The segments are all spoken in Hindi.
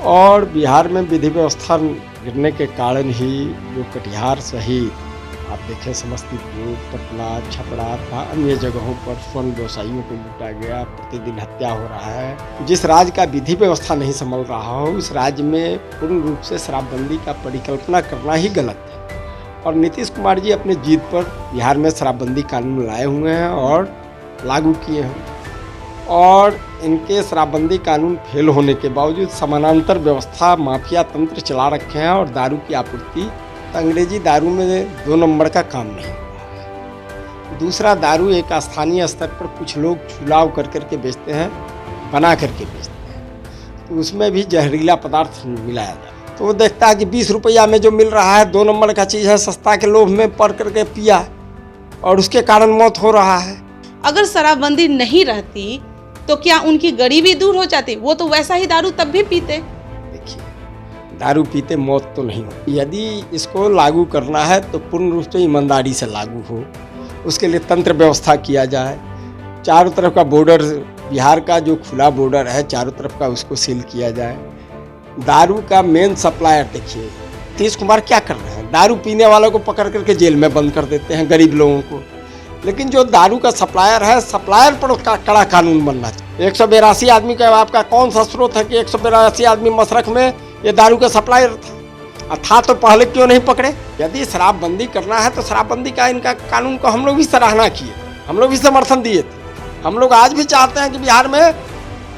और बिहार में विधि व्यवस्था गिरने के कारण ही जो कटिहार सहित आप देखें समस्तीपुर, पटना, छपरा तथा अन्य जगहों पर स्वर्ण व्यवसायियों को लूटा गया, प्रतिदिन हत्या हो रहा है। जिस राज्य का विधि व्यवस्था नहीं संभल रहा हो उस राज्य में पूर्ण रूप से शराबबंदी का परिकल्पना करना ही गलत है। और नीतीश कुमार जी अपने जीत पर बिहार में शराबबंदी कानून लाए हुए हैं और लागू किए हैं। और इनके शराबबंदी कानून फेल होने के बावजूद समानांतर व्यवस्था माफिया तंत्र चला रखे हैं और दारू की आपूर्ति अंग्रेजी दारू में 2 नंबर का काम नहीं है। दूसरा, दारू एक स्थानीय स्तर पर कुछ लोग छुलाव कर करके बेचते हैं, बना करके बेचते हैं, तो उसमें भी जहरीला पदार्थ मिलाया जाता है। तो वो देखता है कि 20 रुपया में जो मिल रहा है 2 नंबर का चीज़ है, सस्ता के लोभ में पड़ करके पिया और उसके कारण मौत हो रहा है। अगर शराबबंदी नहीं रहती तो क्या उनकी गरीबी दूर हो जाती? वो तो वैसा ही दारू तब भी पीते। दारू पीते मौत तो नहीं हो। यदि इसको लागू करना है तो पूर्ण रूप से ईमानदारी से लागू हो, उसके लिए तंत्र व्यवस्था किया जाए। चारों तरफ का बॉर्डर, बिहार का जो खुला बॉर्डर है चारों तरफ का, उसको सील किया जाए। दारू का मेन सप्लायर देखिए नीतीश कुमार क्या कर रहे हैं, दारू पीने वालों को पकड़ करके जेल में बंद कर देते हैं, गरीब लोगों को। लेकिन जो दारू का सप्लायर है, सप्लायर पर उसका कड़ा कानून बनना चाहिए। 182 आदमी का आपका कौन सा स्रोत है कि 182 आदमी मशरक में ये दारू का सप्लायर था तो पहले क्यों नहीं पकड़े? यदि शराबबंदी करना है तो शराबबंदी का इनका कानून को हम लोग भी सराहना किए, हम लोग भी समर्थन दिए थे। हम लोग आज भी चाहते हैं कि बिहार में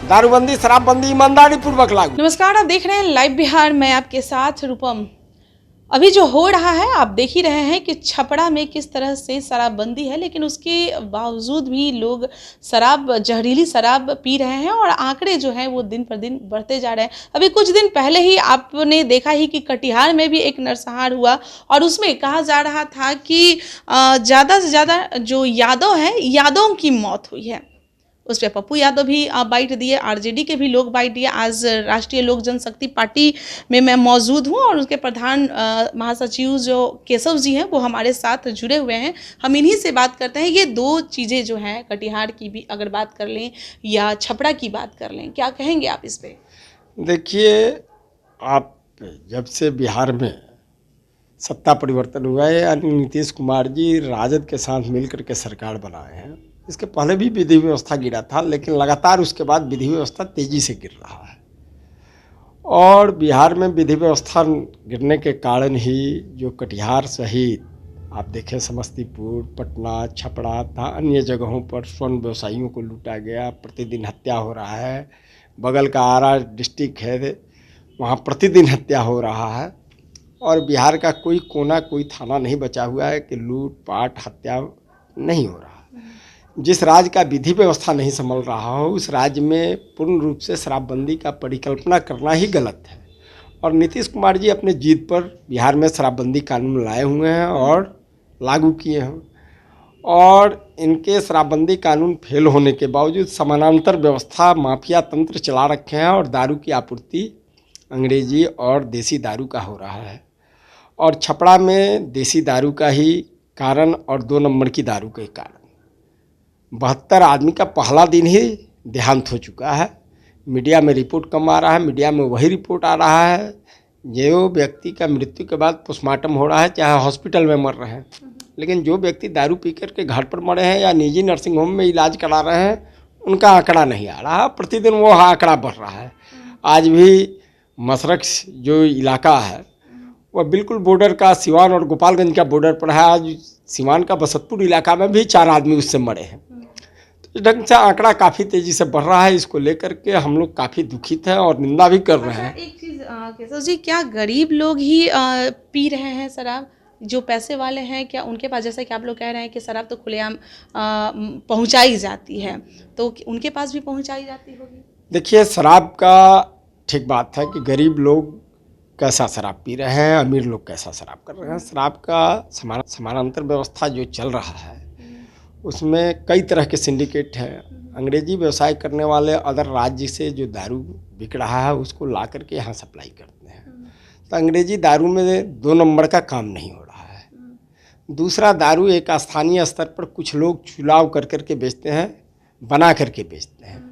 दारूबंदी, शराबबंदी ईमानदारी पूर्वक लागू। नमस्कार, आप देख रहे हैं लाइव बिहार, मैं आपके साथ रूपम। अभी जो हो रहा है आप देख ही रहे हैं कि छपरा में किस तरह से शराबबंदी है, लेकिन उसके बावजूद भी लोग जहरीली शराब पी रहे हैं और आंकड़े जो हैं वो दिन पर दिन बढ़ते जा रहे हैं। अभी कुछ दिन पहले ही आपने देखा ही कि कटिहार में भी एक नरसंहार हुआ और उसमें कहा जा रहा था कि ज़्यादा से ज़्यादा जो यादव हैं, यादवों की मौत हुई है। उस पर पप्पू यादव भी बाइट दिए, आरजेडी के भी लोग बाइट दिए। आज राष्ट्रीय लोक जनशक्ति पार्टी में मैं मौजूद हूं और उसके प्रधान महासचिव जो केशव जी हैं वो हमारे साथ जुड़े हुए हैं। हम इन्हीं से बात करते हैं। ये 2 चीज़ें जो हैं, कटिहार की भी अगर बात कर लें या छपरा की बात कर लें, क्या कहेंगे आप इस पर? देखिए, आप जब से बिहार में सत्ता परिवर्तन हुआ है, यानी नीतीश कुमार जी राजद के साथ मिलकर के सरकार बनाए हैं, इसके पहले भी विधि व्यवस्था गिरा था, लेकिन लगातार उसके बाद विधि व्यवस्था तेज़ी से गिर रहा है। और बिहार में विधि व्यवस्था गिरने के कारण ही जो कटिहार सहित आप देखें समस्तीपुर, पटना, छपरा तथा अन्य जगहों पर स्वर्ण व्यवसायियों को लूटा गया, प्रतिदिन हत्या हो रहा है। बगल का आरा डिस्ट्रिक्ट है, वहाँ प्रतिदिन हत्या हो रहा है। और बिहार का कोई कोना, कोई थाना नहीं बचा हुआ है कि लूटपाट, हत्या नहीं हो रहा। जिस राज्य का विधि व्यवस्था नहीं संभल रहा हो उस राज्य में पूर्ण रूप से शराबबंदी का परिकल्पना करना ही गलत है। और नीतीश कुमार जी अपने जीत पर बिहार में शराबबंदी कानून लाए हुए हैं और लागू किए हैं। और इनके शराबबंदी कानून फेल होने के बावजूद समानांतर व्यवस्था माफिया तंत्र चला रखे हैं और दारू की आपूर्ति अंग्रेजी और देसी दारू का हो रहा है। और छपरा में देसी दारू का ही कारण और 2 नंबर की दारू के कारण 72 आदमी का पहला दिन ही देहांत हो चुका है। मीडिया में रिपोर्ट कम आ रहा है, मीडिया में वही रिपोर्ट आ रहा है जो व्यक्ति का मृत्यु के बाद पोस्टमार्टम हो रहा है, चाहे हॉस्पिटल में मर रहे हैं। लेकिन जो व्यक्ति दारू पी करके घर पर मरे हैं या निजी नर्सिंग होम में इलाज करा रहे हैं, उनका आंकड़ा नहीं आ रहा। प्रतिदिन वो आंकड़ा बढ़ रहा है। आज भी मशरक जो इलाका है वह बिल्कुल बॉर्डर का, सिवान और गोपालगंज का बॉर्डर पर है। आज सिवान का बसतपुर इलाका में भी 4 आदमी उससे मरे हैं। तो इस ढंग से आंकड़ा काफ़ी तेज़ी से बढ़ रहा है। इसको लेकर के हम लोग काफ़ी दुखित हैं और निंदा भी कर रहे हैं। एक चीज़ केशव जी, क्या गरीब लोग ही पी रहे हैं शराब? जो पैसे वाले हैं क्या उनके पास, जैसे कि आप लोग कह रहे हैं कि शराब तो खुलेआम पहुंचाई जाती है, तो उनके पास भी पहुंचाई जाती होगी? देखिए, शराब का ठीक बात है कि गरीब लोग कैसा शराब पी रहे हैं, अमीर लोग कैसा शराब कर रहे हैं। शराब का समानांतर व्यवस्था जो चल रहा है उसमें कई तरह के सिंडिकेट हैं। अंग्रेजी व्यवसाय करने वाले अदर राज्य से जो दारू बिक रहा है उसको ला करके यहाँ सप्लाई करते हैं। तो अंग्रेजी दारू में 2 नंबर का काम नहीं हो रहा है। दूसरा, दारू एक स्थानीय स्तर पर कुछ लोग चुलाव कर करके बेचते हैं, बना करके बेचते हैं,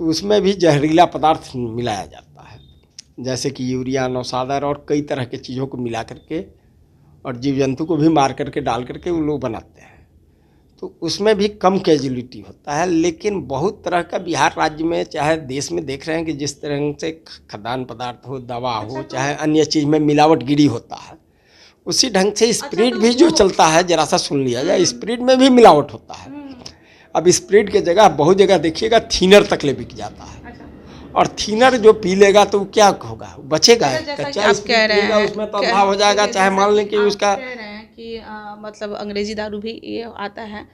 तो उसमें भी जहरीला पदार्थ मिलाया जाता है। जैसे कि यूरिया, नौसादर और कई तरह के चीज़ों को मिला करके और जीव जंतु को भी मार करके डाल करके वो लोग बनाते हैं। तो उसमें भी कम कैजुअलिटी होता है, लेकिन बहुत तरह का बिहार राज्य में चाहे देश में देख रहे हैं कि जिस तरह से खाद्यान्न पदार्थ हो, दवा हो, चाहे अन्य चीज़ में मिलावटगिरी होता है, उसी ढंग से स्प्रिट भी जो चलता है, जरा सा सुन लिया जाए, स्प्रिट में भी मिलावट होता है। अब स्प्रिट के जगह बहुत जगह देखिएगा थीनर तक ले बिक जाता है, और थीनर जो पी लेगा तो क्या होगा, बचेगा? कच्चा कह रहे हैं उसमें तो अभाव हो जाएगा, चाहे मान लें कि उसका कि मतलब अंग्रेजी दारू भी ये आता है,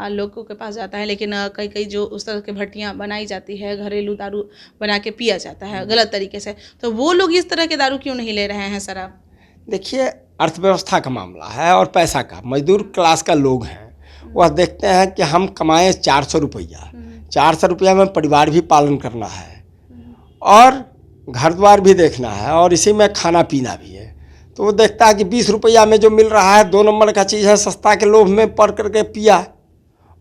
लोगों के पास जाता है, लेकिन कई कई जो उस तरह के भट्टियाँ बनाई जाती है, घरेलू दारू बना के पिया जाता है गलत तरीके से, तो वो लोग इस तरह के दारू क्यों नहीं ले रहे हैं सर आप? देखिए, अर्थव्यवस्था का मामला है और पैसा का। मजदूर क्लास का लोग हैं, वह देखते हैं कि हम कमाएं 400 रुपया, 400 रुपया में परिवार भी पालन करना है और घर द्वार भी देखना है और इसी में खाना पीना भी है। तो वो देखता है कि 20 रुपया में जो मिल रहा है 2 नंबर का चीज़ है, सस्ता के लोभ में पड़ करके पिया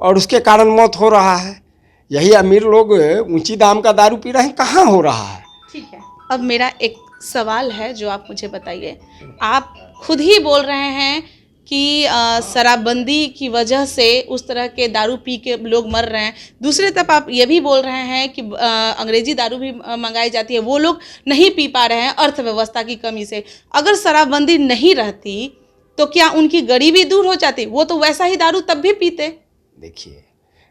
और उसके कारण मौत हो रहा है। यही अमीर लोग ऊंची दाम का दारू पी रहे हैं, कहाँ हो रहा है? ठीक है, अब मेरा एक सवाल है जो आप मुझे बताइए। आप खुद ही बोल रहे हैं कि शराबबंदी की वजह से उस तरह के दारू पी के लोग मर रहे हैं, दूसरी तरफ आप ये भी बोल रहे हैं कि अंग्रेजी दारू भी मंगाई जाती है, वो लोग नहीं पी पा रहे हैं अर्थव्यवस्था की कमी से। अगर शराबबंदी नहीं रहती तो क्या उनकी गरीबी दूर हो जाती? वो तो वैसा ही दारू तब भी पीते। देखिए,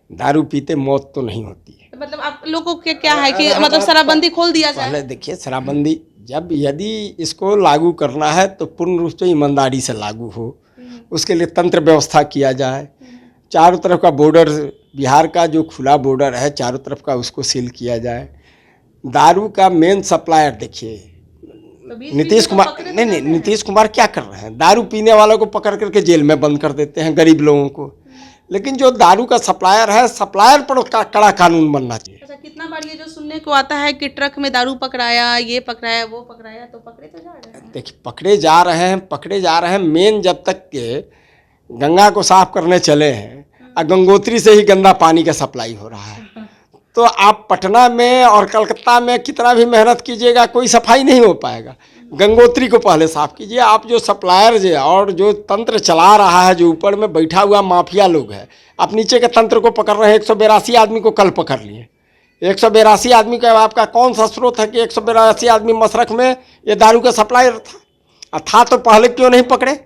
दारू पीते मौत तो नहीं होती है। मतलब आप लोगों के क्या है कि मतलब शराबबंदी खोल दिया जाए? पहले देखिए, शराबबंदी जब यदि इसको लागू करना है तो पूर्ण रूप से ईमानदारी से लागू हो, उसके लिए तंत्र व्यवस्था किया जाए। चारों तरफ का बॉर्डर, बिहार का जो खुला बॉर्डर है चारों तरफ का, उसको सील किया जाए। दारू का मेन सप्लायर देखिए, नीतीश कुमार नहीं, नीतीश कुमार क्या कर रहे हैं? दारू पीने वालों को पकड़ करके जेल में बंद कर देते हैं, गरीब लोगों को। लेकिन जो दारू का सप्लायर है, सप्लायर पर कड़ा कानून बनना चाहिए। अच्छा, कितना बार ये जो सुनने को आता है कि ट्रक में दारू पकड़ाया, ये पकड़ाया, वो पकड़ाया, तो पकड़े तो जा रहे हैं। देखिए, पकड़े जा रहे हैं। मेन जब तक के गंगा को साफ करने चले हैं और गंगोत्री से ही गंदा पानी का सप्लाई हो रहा है, तो आप पटना में और कलकत्ता में कितना भी मेहनत कीजिएगा, कोई सफाई नहीं हो पाएगा। गंगोत्री को पहले साफ कीजिए। आप जो सप्लायर जो और जो तंत्र चला रहा है, जो ऊपर में बैठा हुआ माफिया लोग है, आप नीचे के तंत्र को पकड़ रहे हैं। 182 आदमी को कल पकड़ लिए। 182 आदमी का आपका कौन सा स्रोत है कि 182 आदमी मशरक में ये दारू का सप्लायर था तो पहले क्यों नहीं पकड़े?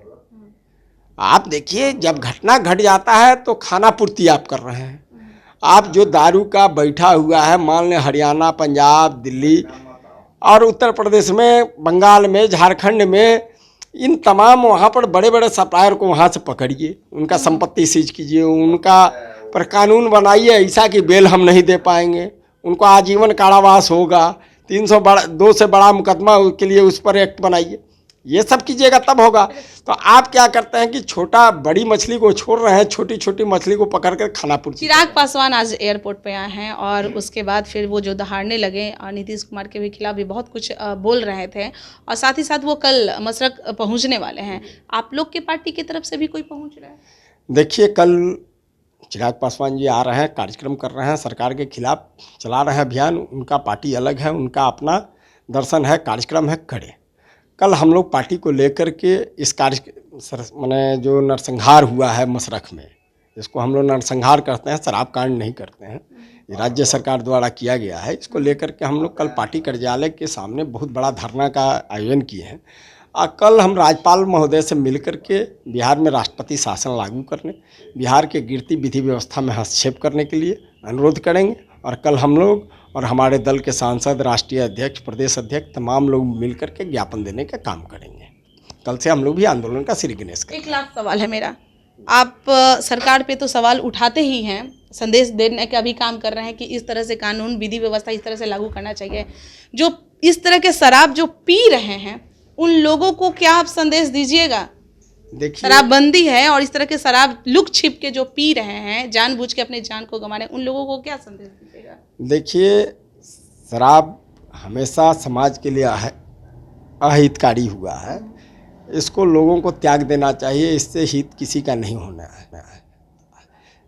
आप देखिए, जब घटना घट जाता है तो खाना पूर्ति आप कर रहे हैं। आप जो दारू का बैठा हुआ है, मान लें हरियाणा, पंजाब, दिल्ली और उत्तर प्रदेश में, बंगाल में, झारखंड में, इन तमाम वहाँ पर बड़े बड़े सप्लायर को वहाँ से पकड़िए, उनका संपत्ति सीज कीजिए, उनका पर कानून बनाइए ऐसा कि बेल हम नहीं दे पाएंगे, उनको आजीवन कारावास होगा, 302 से बड़ा मुकदमा के लिए उस पर एक्ट बनाइए। ये सब कीजिएगा तब होगा। तो आप क्या करते हैं कि छोटा बड़ी मछली को छोड़ रहे हैं, छोटी छोटी मछली को पकड़ कर खाना पूर्ति। चिराग पासवान आज एयरपोर्ट पे आए हैं और उसके बाद फिर वो जो दहाड़ने लगे और नीतीश कुमार के भी खिलाफ भी बहुत कुछ बोल रहे थे, और साथ ही साथ वो कल मशरक पहुंचने वाले हैं। आप लोग के पार्टी की तरफ से भी कोई पहुंच रहा है? देखिए, कल चिराग पासवान जी आ रहे हैं, कार्यक्रम कर रहे हैं, सरकार के खिलाफ चला रहे हैं अभियान। उनका पार्टी अलग है, उनका अपना दर्शन है, कार्यक्रम है कड़े। कल हम लोग पार्टी को लेकर के इस माने जो नरसंहार हुआ है मशरक में, इसको हम लोग नरसंहार करते हैं, शराब कांड नहीं करते हैं, ये राज्य सरकार द्वारा किया गया है। इसको लेकर के हम लोग कल पार्टी कार्यालय के सामने बहुत बड़ा धरना का आयोजन किए हैं। और कल हम राज्यपाल महोदय से मिलकर के बिहार में राष्ट्रपति शासन लागू करने, बिहार के गिरती विधि व्यवस्था में हस्तक्षेप करने के लिए अनुरोध करेंगे। और कल हम लोग और हमारे दल के सांसद, राष्ट्रीय अध्यक्ष, प्रदेश अध्यक्ष, तमाम लोग मिलकर के ज्ञापन देने का काम करेंगे। कल से हम लोग भी आंदोलन का श्री गणेश करेंगे। एक लाख सवाल है मेरा, आप सरकार पे तो सवाल उठाते ही हैं, संदेश देने का भी काम कर रहे हैं कि इस तरह से कानून विधि व्यवस्था इस तरह से लागू करना चाहिए। जो इस तरह के शराब जो पी रहे हैं उन लोगों को क्या आप संदेश दीजिएगा? देखिए, शराबबंदी है और इस तरह के शराब लुक छिप के जो पी रहे हैं, जानबूझ के अपने जान को गंवा रहे हैं, उन लोगों को क्या संदेश दीजिएगा? देखिए, शराब हमेशा समाज के लिए अहितकारी हुआ है। इसको लोगों को त्याग देना चाहिए, इससे हित किसी का नहीं होना है।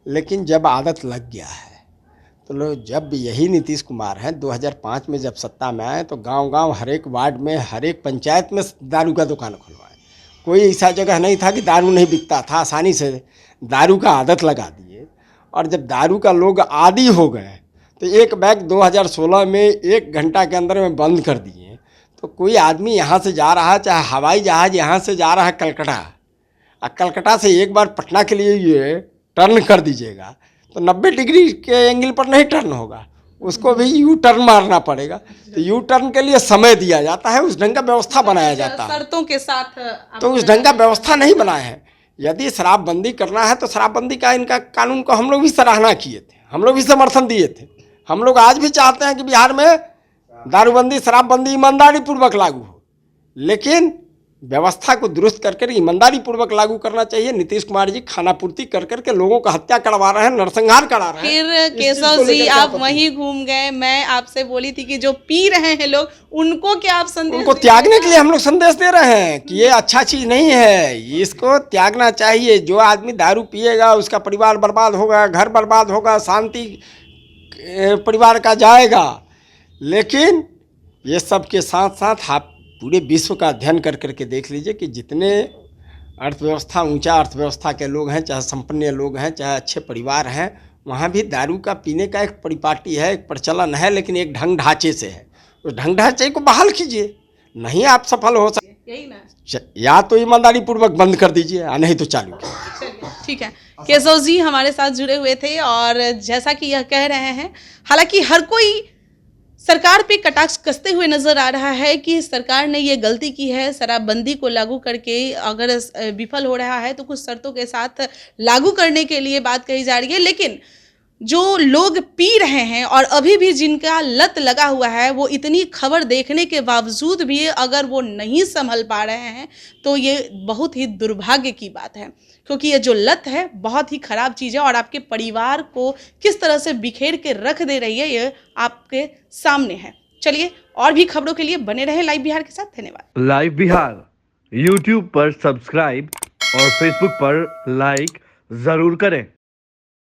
लेकिन जब आदत लग गया है तो लोग जब यही नीतीश कुमार हैं 2005 में जब सत्ता में आए तो गांव-गांव हर एक वार्ड में हर एक पंचायत में दारू का दुकान खुलवाए। कोई ऐसा जगह नहीं था कि दारू नहीं बिकता था, आसानी से दारू का आदत लगा दिए। और जब दारू का लोग आदी हो गए तो एक बैग 2016 में 1 घंटा के अंदर में बंद कर दिए। तो कोई आदमी यहाँ से जा रहा, चाहे हवाई जहाज़ यहाँ से जा रहा है कलकत्ता, और कलकत्ता से एक बार पटना के लिए ये टर्न कर दीजिएगा तो 90 डिग्री के एंगल पर नहीं टर्न होगा, उसको भी यू टर्न मारना पड़ेगा। तो यू टर्न के लिए समय दिया जाता है, उस ढंग का व्यवस्था बनाया जाता है, शर्तों के साथ। तो उस ढंग का व्यवस्था नहीं बनाया है। यदि शराबबंदी करना है तो शराबबंदी का इनका कानून को हम लोग भी सराहना किए थे, हम लोग भी समर्थन दिए थे। हम लोग आज भी चाहते हैं कि बिहार में दारूबंदी शराबबंदी ईमानदारी पूर्वक लागू हो, लेकिन व्यवस्था को दुरुस्त कर ईमानदारी पूर्वक लागू करना चाहिए। नीतीश कुमार जी खाना पूर्ति कर के लोगों का हत्या करवा रहे हैं, नरसंहार करा रहे हैं। फिर केशव जी आप वहीं घूम गए। मैं आपसे बोली थी कि जो पी रहे हैं लोग उनको क्या आप संदेश, उनको त्यागने के लिए हम लोग संदेश दे रहे हैं कि ये अच्छा चीज़ नहीं है, इसको त्यागना चाहिए। जो आदमी दारू पिएगा उसका परिवार बर्बाद होगा, घर बर्बाद होगा, शांति परिवार का जाएगा। लेकिन ये सब के साथ साथ आप पूरे विश्व का अध्ययन कर करके देख लीजिए कि जितने अर्थव्यवस्था ऊंचा अर्थव्यवस्था के लोग हैं, चाहे संपन्न लोग हैं, चाहे अच्छे परिवार हैं, वहाँ भी दारू का पीने का एक परिपाटी है, एक प्रचलन है, लेकिन एक ढंग ढांचे से है। उस ढंग ढांचे को बहाल कीजिए, नहीं आप सफल हो सकते। यही ना, या तो ईमानदारी पूर्वक बंद कर दीजिए या नहीं तो चालू कीजिए। ठीक है। केशव जी हमारे साथ जुड़े हुए थे और जैसा कि यह कह रहे हैं, हालांकि हर कोई सरकार पे कटाक्ष कसते हुए नजर आ रहा है कि सरकार ने ये गलती की है, शराबबंदी को लागू करके अगर विफल हो रहा है तो कुछ शर्तों के साथ लागू करने के लिए बात कही जा रही है। लेकिन जो लोग पी रहे हैं और अभी भी जिनका लत लगा हुआ है, वो इतनी खबर देखने के बावजूद भी अगर वो नहीं संभल पा रहे हैं तो ये बहुत ही दुर्भाग्य की बात है, क्योंकि ये जो लत है बहुत ही ख़राब चीज़ है और आपके परिवार को किस तरह से बिखेर के रख दे रही है ये आपके सामने है। चलिए और भी खबरों के लिए बने रहे लाइव बिहार के साथ। धन्यवाद। लाइव बिहार यूट्यूब पर सब्सक्राइब और फेसबुक पर लाइक ज़रूर करें।